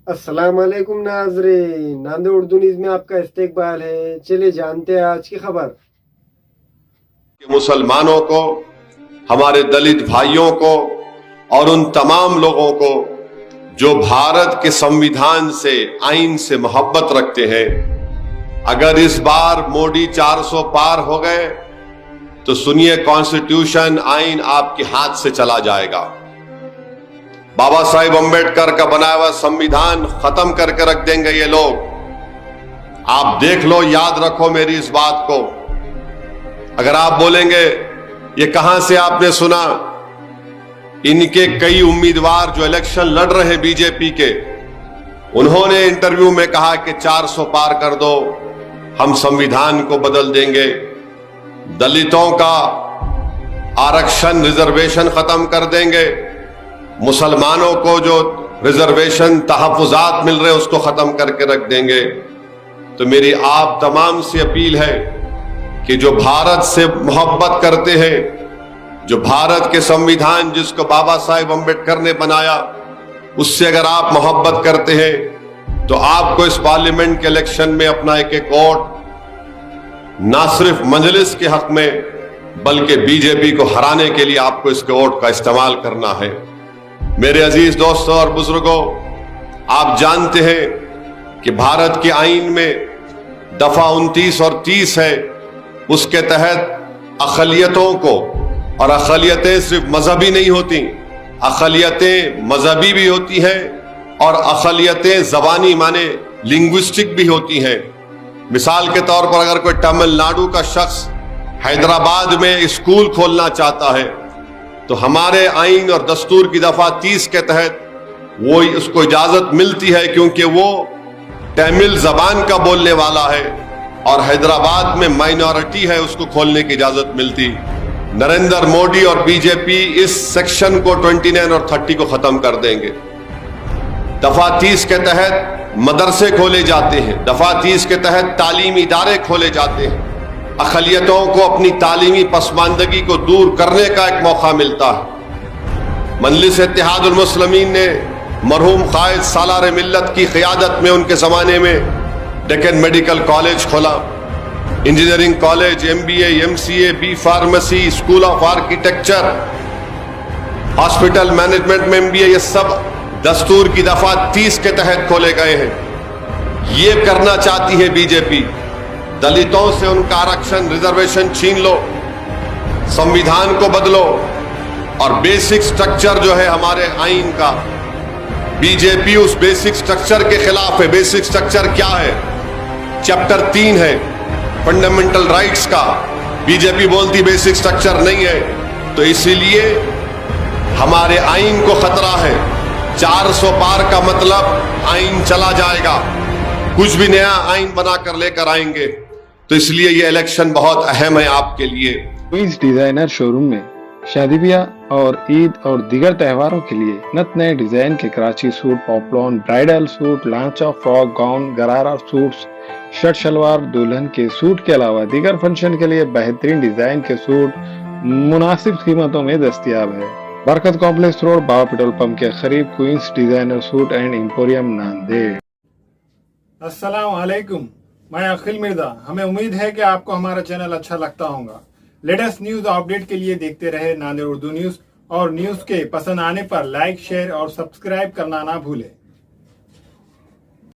अस्सलाम वालेकुम नाज़रीन, नांदेड़ उर्दू न्यूज़ में आपका इस्तकबाल है। चलिए जानते हैं आज की खबर। मुसलमानों को, हमारे दलित भाइयों को और उन तमाम लोगों को जो भारत के संविधान से, आइन से मोहब्बत रखते हैं, अगर इस बार मोदी 400 पार हो गए तो सुनिए, कॉन्स्टिट्यूशन, आइन आपके हाथ से चला जाएगा। बाबा साहेब अम्बेडकर का बनाया हुआ संविधान खत्म करके रख देंगे ये लोग। आप देख लो, याद रखो मेरी इस बात को। अगर आप बोलेंगे ये कहां से आपने सुना, इनके कई उम्मीदवार जो इलेक्शन लड़ रहे बीजेपी के, उन्होंने इंटरव्यू में कहा कि 400 पार कर दो, हम संविधान को बदल देंगे, दलितों का आरक्षण, रिजर्वेशन खत्म कर देंगे, मुसलमानों को जो रिजर्वेशन, तहफुजात मिल रहे उसको खत्म करके रख देंगे। तो मेरी आप तमाम से अपील है कि जो भारत से मोहब्बत करते हैं, जो भारत के संविधान जिसको बाबा साहेब अम्बेडकर ने बनाया, उससे अगर आप मोहब्बत करते हैं तो आपको इस पार्लियामेंट के इलेक्शन में अपना एक एक वोट ना सिर्फ मजलिस के हक में बल्कि बीजेपी को हराने के लिए आपको इसके वोट का इस्तेमाल करना है। मेरे अजीज दोस्तों और बुजुर्गों, आप जानते हैं कि भारत के आईन में दफा 29 और 30 है, उसके तहत अक़लियतों को, और अक़लियतें सिर्फ मजहबी नहीं होती, अक़लियतें मजहबी भी होती हैं और अक़लियतें ज़बानी माने लिंग्विस्टिक भी होती हैं। मिसाल के तौर पर अगर कोई तमिलनाडु का शख्स हैदराबाद में स्कूल खोलना चाहता है तो हमारे आइन और दस्तूर की दफा 30 के तहत वो उसको इजाजत मिलती है, क्योंकि वो तमिल जबान का बोलने वाला है और हैदराबाद में माइनॉरिटी है, उसको खोलने की इजाजत मिलती। नरेंद्र मोदी और बीजेपी इस सेक्शन को 29 और 30 को खत्म कर देंगे। दफा 30 के तहत मदरसे खोले जाते हैं, दफा 30 के तहत तालीमी इदारे खोले जाते हैं, अक़लियतों को अपनी तालीमी पसमानदगी को दूर करने का एक मौका मिलता है। मजलिस इत्तेहादुल मुस्लिमीन ने मरहूम क़ायद सालार मिल्लत की क़ियादत में उनके ज़माने में डेक्कन मेडिकल कॉलेज खोला, engineering college, MBA, MCA, B pharmacy, school of architecture, hospital management में MBA, ये सब दस्तूर की दफा 30 के तहत खोले गए हैं। ये करना चाहती है बीजेपी, दलितों से उनका आरक्षण, रिजर्वेशन छीन लो, संविधान को बदलो और बेसिक स्ट्रक्चर जो है हमारे आइन का, बीजेपी उस बेसिक स्ट्रक्चर के खिलाफ है। बेसिक स्ट्रक्चर क्या है? चैप्टर 3 है फंडामेंटल राइट्स का, बीजेपी बोलती बेसिक स्ट्रक्चर नहीं है। तो इसीलिए हमारे आइन को खतरा है। 400 पार का मतलब आइन चला जाएगा, कुछ भी नया आइन बनाकर लेकर आएंगे। तो इसलिए ये इलेक्शन बहुत अहम है आपके लिए। क्वींस डिजाइनर शोरूम में शादी ब्याह और ईद और दीगर त्योहारों के लिए नत नए डिजाइन के Karachi suit, poplin, bridal suit, लांचा, frock, gown, gharara suits, shirt shalwar, दुल्हन के सूट के अलावा दीगर फंक्शन के लिए बेहतरीन डिजाइन के सूट मुनासिब कीमतों में दस्तयाब है। Barkat complex road, Baba petrol pump के करीब, queens designer suit and emporium, Nanded. अस्सलाम वालेकुम, मैं अखिल मिर्जा। हमें उम्मीद है कि आपको हमारा चैनल अच्छा लगता होगा। लेटेस्ट न्यूज अपडेट के लिए देखते रहे नांदेड़ उर्दू न्यूज, और न्यूज के पसंद आने पर लाइक, शेयर और सब्सक्राइब करना ना भूलें।